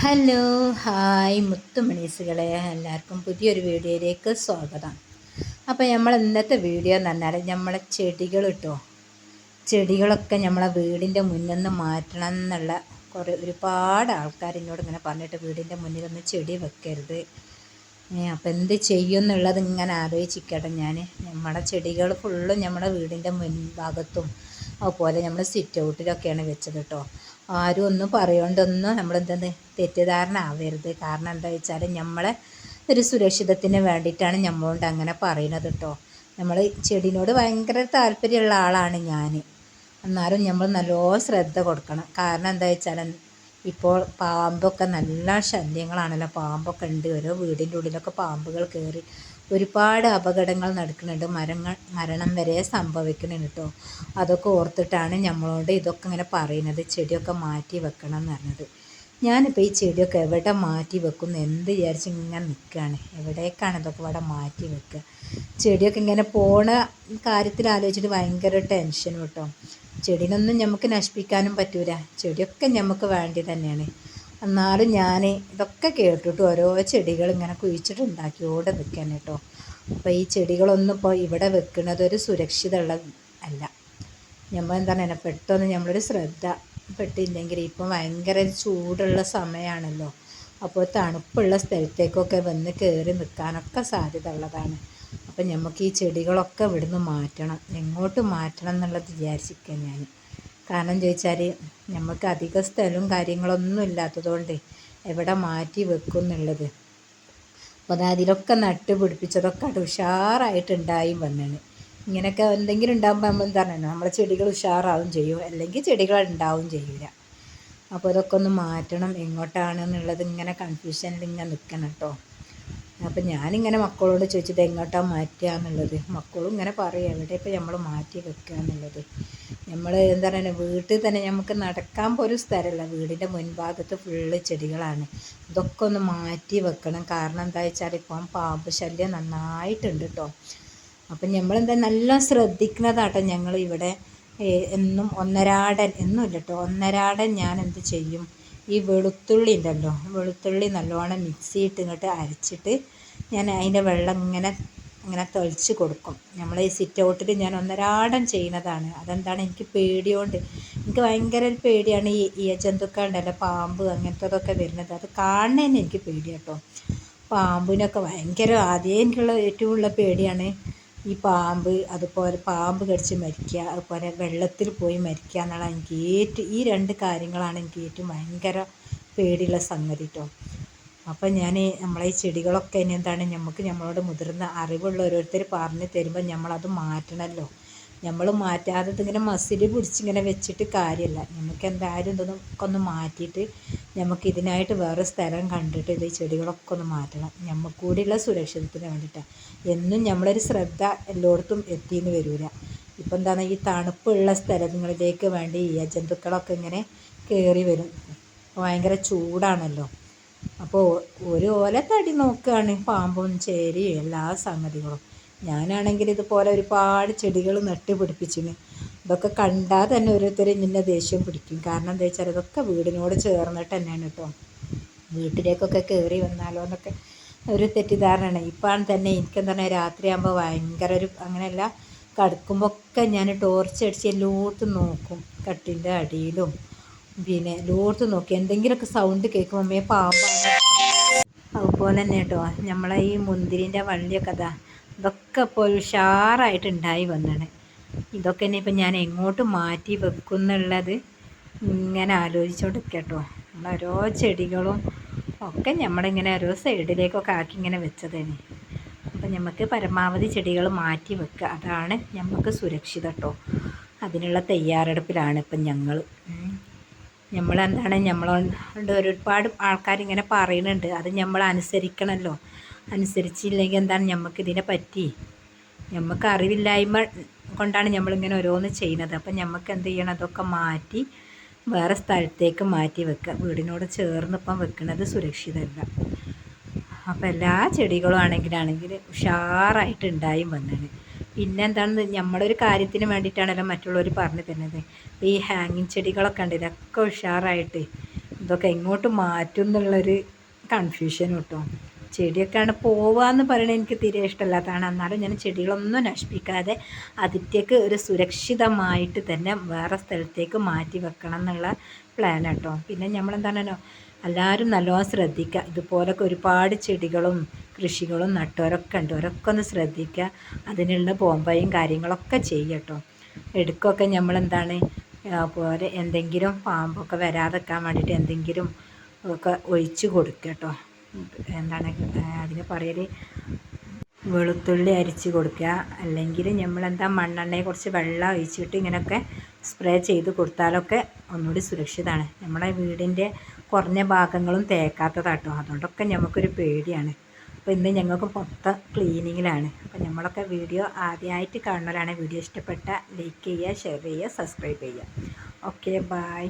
Hello hi മുത്തുമണീസുകളെ, എല്ലാവർക്കും പുതിയൊരു വീഡിയോയിലേക്ക് സ്വാഗതം. അപ്പോൾ നമ്മൾ ഇന്നത്തെ വീഡിയോ എന്ന് പറഞ്ഞാൽ നമ്മളെ ചെടികൾ കേട്ടോ, ചെടികളൊക്കെ നമ്മളെ വീടിൻ്റെ മുന്നിൽ നിന്ന് മാറ്റണം എന്നുള്ള ഒരുപാട് ആൾക്കാർ എന്നോട് ഇങ്ങനെ പറഞ്ഞിട്ട് വീടിൻ്റെ മുന്നിലൊന്നും ചെടി വെക്കരുത്. അപ്പോൾ എന്ത് ചെയ്യും എന്നുള്ളത് ഇങ്ങനെ ആലോചിക്കട്ടെ. നമ്മുടെ ചെടികൾ ഫുള്ളും നമ്മുടെ വീടിൻ്റെ മുൻഭാഗത്തും അതുപോലെ നമ്മൾ സിറ്റ് ഔട്ടിലൊക്കെയാണ് വെച്ചത് കേട്ടോ. ആരും ഒന്നും പറയുകൊണ്ടൊന്നും നമ്മളെന്തെന്ന് തെറ്റിദ്ധാരണ ആവരുത്. കാരണം എന്താ വെച്ചാൽ നമ്മളെ ഒരു സുരക്ഷിതത്തിന് വേണ്ടിയിട്ടാണ് നമ്മളോട് അങ്ങനെ പറയുന്നത് കേട്ടോ. നമ്മൾ ചെടിനോട് ഭയങ്കര താല്പര്യമുള്ള ആളാണ് ഞാൻ. എന്നാലും നമ്മൾ നല്ലോണം ശ്രദ്ധ കൊടുക്കണം. കാരണം എന്താ വെച്ചാൽ ഇപ്പോൾ പാമ്പൊക്കെ നല്ല ശല്യങ്ങളാണല്ലോ. പാമ്പൊക്കെ ഉണ്ട്, ഓരോ വീടിൻ്റെ ഉള്ളിലൊക്കെ പാമ്പുകൾ കയറി ഒരുപാട് അപകടങ്ങൾ നടക്കുന്നുണ്ട്. മരണം വരെ സംഭവിക്കുന്നുണ്ട് കേട്ടോ. അതൊക്കെ ഓർത്തിട്ടാണ് നമ്മളോട് ഇതൊക്കെ ഇങ്ങനെ പറയുന്നത്, ചെടിയൊക്കെ മാറ്റി വെക്കണം എന്ന് പറഞ്ഞത്. ഞാനിപ്പോൾ ഈ ചെടിയൊക്കെ എവിടെ മാറ്റി വെക്കുന്നു എന്ത് വിചാരിച്ച് ഇങ്ങനെ നിൽക്കുകയാണ്. എവിടേക്കാണ് ഇതൊക്കെ ഇവിടെ മാറ്റി വെക്കുക? ചെടിയൊക്കെ ഇങ്ങനെ പോണ കാര്യത്തിൽ ആലോചിച്ചിട്ട് ഭയങ്കര ടെൻഷൻ കേട്ടോ. ചെടിനൊന്നും നമുക്ക് നശിപ്പിക്കാനും പറ്റൂല, ചെടിയൊക്കെ നമുക്ക് വേണ്ടി തന്നെയാണ്. എന്നാലും ഞാൻ ഇതൊക്കെ കേട്ടിട്ട് ഓരോ ചെടികൾ ഇങ്ങനെ കുഴിച്ചിട്ടുണ്ടാക്കിയോടെ നിൽക്കാൻ കേട്ടോ. അപ്പോൾ ഈ ചെടികളൊന്നും ഇപ്പോൾ ഇവിടെ വെക്കുന്നത് ഒരു സുരക്ഷിതമുള്ള അല്ല. നമ്മൾ എന്താണ് പെട്ടെന്ന് നമ്മളൊരു ശ്രദ്ധ പെട്ടില്ലെങ്കിൽ ഇപ്പം ഭയങ്കര ചൂടുള്ള സമയമാണല്ലോ. അപ്പോൾ തണുപ്പുള്ള സ്ഥലത്തേക്കൊക്കെ വന്ന് കയറി നിൽക്കാനൊക്കെ സാധ്യത ഉള്ളതാണ്. അപ്പം നമുക്ക് ഈ ചെടികളൊക്കെ ഇവിടുന്ന് മാറ്റണം. എങ്ങോട്ട് മാറ്റണം എന്നുള്ളത് വിചാരിച്ചിരിക്കുക ഞാൻ. കാരണം ചോദിച്ചാൽ നമുക്ക് അധിക സ്ഥലവും കാര്യങ്ങളൊന്നും ഇല്ലാത്തതുകൊണ്ട് എവിടെ മാറ്റി വെക്കും എന്നുള്ളത്. അപ്പോൾ അതിലൊക്കെ നട്ട് പിടിപ്പിച്ചതൊക്കെ അത് ഉഷാറായിട്ടുണ്ടായി വന്നാണ്. ഇങ്ങനെയൊക്കെ എന്തെങ്കിലും ഉണ്ടാകുമ്പോൾ നമ്മൾ എന്താ പറയുക, നമ്മളെ ചെടികൾ ഉഷാറാവും ചെയ്യും, അല്ലെങ്കിൽ ചെടികൾ ഉണ്ടാവും ചെയ്യില്ല. അപ്പോൾ ഇതൊക്കെ ഒന്ന് മാറ്റണം. എങ്ങോട്ടാണെന്നുള്ളത് ഇങ്ങനെ കൺഫ്യൂഷനിൽ ഇങ്ങനെ നിൽക്കണം കേട്ടോ. അപ്പം ഞാനിങ്ങനെ മക്കളോട് ചോദിച്ചത് എങ്ങോട്ടാണ് മാറ്റുക എന്നുള്ളത്. മക്കളും ഇങ്ങനെ പറയും എവിടെ ഇപ്പോൾ നമ്മൾ മാറ്റി വെക്കുക എന്നുള്ളത്. നമ്മൾ എന്താ പറയുക, വീട്ടിൽ തന്നെ നമുക്ക് നടക്കാൻ പോലും സ്ഥലമല്ല, വീടിൻ്റെ മുൻഭാഗത്ത് ഫുള്ള് ചെടികളാണ്. ഇതൊക്കെ ഒന്ന് മാറ്റി വെക്കണം. കാരണം എന്താ വെച്ചാൽ ഇപ്പം പാമ്പ് ശല്യം നന്നായിട്ടുണ്ട് കേട്ടോ. അപ്പം നമ്മളെന്താ നല്ല ശ്രദ്ധിക്കുന്നതാട്ടോ. ഞങ്ങൾ ഇവിടെ എന്നും ഒന്നരാടൻ എന്നുമില്ല കേട്ടോ, ഒന്നരാടൻ ഞാൻ എന്ത് ചെയ്യും, ഈ വെളുത്തുള്ളി ഉണ്ടല്ലോ, വെളുത്തുള്ളി നല്ലോണം മിക്സിയിട്ട് ഇങ്ങോട്ട് അരച്ചിട്ട് ഞാൻ അതിൻ്റെ വെള്ളം ഇങ്ങനെ തെളിച്ച് കൊടുക്കും. നമ്മൾ ഈ സിറ്റ് ഔട്ടിൽ ഞാൻ ഒന്നരാടൻ ചെയ്യുന്നതാണ്. അതെന്താണ്, എനിക്ക് പേടിയോണ്ട്, എനിക്ക് ഭയങ്കര ഒരു പേടിയാണ് ഈ ജന്തുക്കളുണ്ടല്ലോ, പാമ്പ് അങ്ങനത്തതൊക്കെ വരുന്നത്. അത് കാണുന്നതന്നെ എനിക്ക് പേടിയാട്ടോ. പാമ്പിനൊക്കെ ഭയങ്കര ആദ്യം എനിക്കുള്ള ഏറ്റവും ഉള്ള പേടിയാണ് ഈ പാമ്പ്. അതുപോലെ പാമ്പ് കടിച്ച് മരിക്കുക, അതുപോലെ വെള്ളത്തിൽ പോയി മരിക്കുക എന്നുള്ള ഈ രണ്ട് കാര്യങ്ങളാണ് എനിക്ക് ഏറ്റവും ഭയങ്കര പേടിയുള്ള സംഗതി കേട്ടോ. അപ്പം ഞാൻ നമ്മളെ ഈ ചെടികളൊക്കെ ഇനി എന്താണ്, നമ്മളോട് മുതിർന്ന അറിവുള്ള ഓരോരുത്തർ പറഞ്ഞു തരുമ്പോൾ നമ്മളത് മാറ്റണമല്ലോ. നമ്മൾ മാറ്റാതെ ഇതിങ്ങനെ മസിൽ പിടിച്ചിങ്ങനെ വെച്ചിട്ട് കാര്യമല്ല. നമുക്ക് എന്തായാലും ഇതൊക്കെ ഒന്ന് മാറ്റിയിട്ട് നമുക്ക് ഇതിനായിട്ട് വേറെ സ്ഥലം കണ്ടിട്ട് ഇത് ചെടികളൊക്കെ ഒന്ന് മാറ്റണം. നമുക്ക് കൂടിയുള്ള സുരക്ഷിതത്തിന് വേണ്ടിയിട്ടാണ്. എന്നും നമ്മളൊരു ശ്രദ്ധ എല്ലായിടത്തും എത്തിയെന്ന് വരില്ല. ഇപ്പം എന്താണ്, ഈ തണുപ്പുള്ള സ്ഥലങ്ങളിലേക്ക് വേണ്ടി ഈ ജന്തുക്കളൊക്കെ ഇങ്ങനെ കയറി വരും. ഭയങ്കര ചൂടാണല്ലോ. അപ്പോൾ ഒരു ഓലത്തടി നോക്കുകയാണ് പാമ്പും ചേരിയും എല്ലാ സംഗതികളും. ഞാനാണെങ്കിൽ ഇതുപോലെ ഒരുപാട് ചെടികൾ നട്ട് പിടിപ്പിച്ചിന്. ഇതൊക്കെ കണ്ടാൽ തന്നെ ഓരോരുത്തർ നിന്നെ ദേഷ്യം പിടിക്കും. കാരണം എന്താ വെച്ചാൽ ഇതൊക്കെ വീടിനോട് ചേർന്നിട്ട് തന്നെയാണ് കേട്ടോ. വീട്ടിലേക്കൊക്കെ കയറി വന്നാലോ എന്നൊക്കെ ഒരു തെറ്റിദ്ധാരണയാണ്. ഇപ്പം തന്നെ എനിക്കെന്താണ്, രാത്രിയാകുമ്പോൾ ഭയങ്കര അങ്ങനെയല്ല, കിടക്കുമ്പോൾ ഒക്കെ ഞാൻ ടോർച്ച് അടിച്ച് എല്ലായിടത്തും നോക്കും, കട്ടിൻ്റെ അടിയിലും പിന്നെ എല്ലായിടത്തും നോക്കി. എന്തെങ്കിലുമൊക്കെ സൗണ്ട് കേൾക്കുമ്പോൾ പാമ്പാണ്. അതുപോലെ തന്നെ കേട്ടോ, നമ്മളെ ഈ മുന്തിരിൻ്റെ വള്ളിയൊക്കെ ഇതൊക്കെ ഇപ്പോൾ ഉഷാറായിട്ടുണ്ടായി വന്നാണ്. ഇതൊക്കെ തന്നെ ഇപ്പം ഞാൻ എങ്ങോട്ട് മാറ്റി വെക്കും എന്നുള്ളത് ഇങ്ങനെ ആലോചിച്ചോണ്ട് കേട്ടോ. നമ്മളോരോ ചെടികളും ഒക്കെ നമ്മളിങ്ങനെ ഓരോ സൈഡിലേക്കൊക്കെ ആക്കി ഇങ്ങനെ വെച്ചതാണ്. അപ്പം നമുക്ക് പരമാവധി ചെടികൾ മാറ്റി വെക്കുക, അതാണ് നമുക്ക് സുരക്ഷിതം കേട്ടോ. അതിനുള്ള തയ്യാറെടുപ്പിലാണ് ഇപ്പം നമ്മളെന്താണ്, നമ്മളോട് ഒരുപാട് ആൾക്കാരിങ്ങനെ പറയുന്നുണ്ട്, അത് നമ്മൾ അനുസരിക്കണമല്ലോ. അനുസരിച്ചില്ലെങ്കിൽ എന്താണ്, നമുക്കിതിനെ പറ്റി നമുക്ക് അറിവില്ലായ്മ കൊണ്ടാണ് നമ്മളിങ്ങനെ ഓരോന്ന് ചെയ്യുന്നത്. അപ്പം നമുക്ക് എന്ത് ചെയ്യണം, അതൊക്കെ മാറ്റി വേറെ സ്ഥലത്തേക്ക് മാറ്റി വെക്കുക. വീടിനോട് ചേർന്ന് ഇപ്പം വെക്കുന്നത് സുരക്ഷിതമല്ല. അപ്പോൾ എല്ലാ ചെടികളും ആണെങ്കിൽ ഉഷാറായിട്ട് ഉണ്ടായും വന്നാണ്. പിന്നെ എന്താണെന്ന്, നമ്മളൊരു കാര്യത്തിന് വേണ്ടിയിട്ടാണല്ലോ മറ്റുള്ളവർ പറഞ്ഞു തരുന്നത്. ഈ ഹാങ്ങിങ് ചെടികളൊക്കെ ഉണ്ട്, ഇതൊക്കെ ഉഷാറായിട്ട് ഇതൊക്കെ എങ്ങോട്ട് മാറ്റും എന്നുള്ളൊരു കൺഫ്യൂഷൻ കേട്ടോ. ചെടിയൊക്കെയാണ് പോവാന്ന് പറയണത് എനിക്ക് തീരെ ഇഷ്ടമല്ലാത്തതാണ്. എന്നാലും ഞാൻ ചെടികളൊന്നും നശിപ്പിക്കാതെ അതിലേക്ക് ഒരു സുരക്ഷിതമായിട്ട് തന്നെ വേറെ സ്ഥലത്തേക്ക് മാറ്റി വെക്കണം എന്നുള്ള പ്ലാൻ കേട്ടോ. പിന്നെ നമ്മളെന്താണല്ലോ എല്ലാവരും നല്ലോണം ശ്രദ്ധിക്കുക. ഇതുപോലൊക്കെ ഒരുപാട് ചെടികളും കൃഷികളും നട്ടവരൊക്കെ ഉണ്ട്. അവരൊക്കെ ഒന്ന് ശ്രദ്ധിക്കുക. അതിനുള്ള ബോംബയും കാര്യങ്ങളൊക്കെ ചെയ്യട്ടോ. എടുക്കൊക്കെ നമ്മളെന്താണ് പോലെ എന്തെങ്കിലും പാമ്പൊക്കെ വരാതെക്കാൻ വേണ്ടിയിട്ട് എന്തെങ്കിലും ഒക്കെ ഒഴിച്ച് കൊടുക്കുക കേട്ടോ. എന്താണ് അതിന് പറയൽ വെളുത്തുള്ളി അരിച്ച് കൊടുക്കുക. അല്ലെങ്കിൽ നമ്മളെന്താ മണ്ണെണ്ണയെ കുറച്ച് വെള്ളം ഒഴിച്ചിട്ട് ഇങ്ങനെയൊക്കെ സ്പ്രേ ചെയ്ത് കൊടുത്താലൊക്കെ ഒന്നുകൂടി സുരക്ഷിതമാണ്. നമ്മളെ വീടിൻ്റെ കുറഞ്ഞ ഭാഗങ്ങളും തേക്കാത്തതാട്ടോ. അതുകൊണ്ടൊക്കെ നമുക്കൊരു പേടിയാണ്. അപ്പോൾ ഇന്ന് ഞങ്ങൾക്ക് മൊത്തം ക്ലീനിങ്ങിലാണ്. അപ്പോൾ നമ്മളൊക്കെ വീഡിയോ ആദ്യമായിട്ട് കാണുന്നവരാണ്. വീഡിയോ ഇഷ്ടപ്പെട്ട ലൈക്ക് ചെയ്യുക, ഷെയർ ചെയ്യുക, സബ്സ്ക്രൈബ് ചെയ്യുക. Okay, by.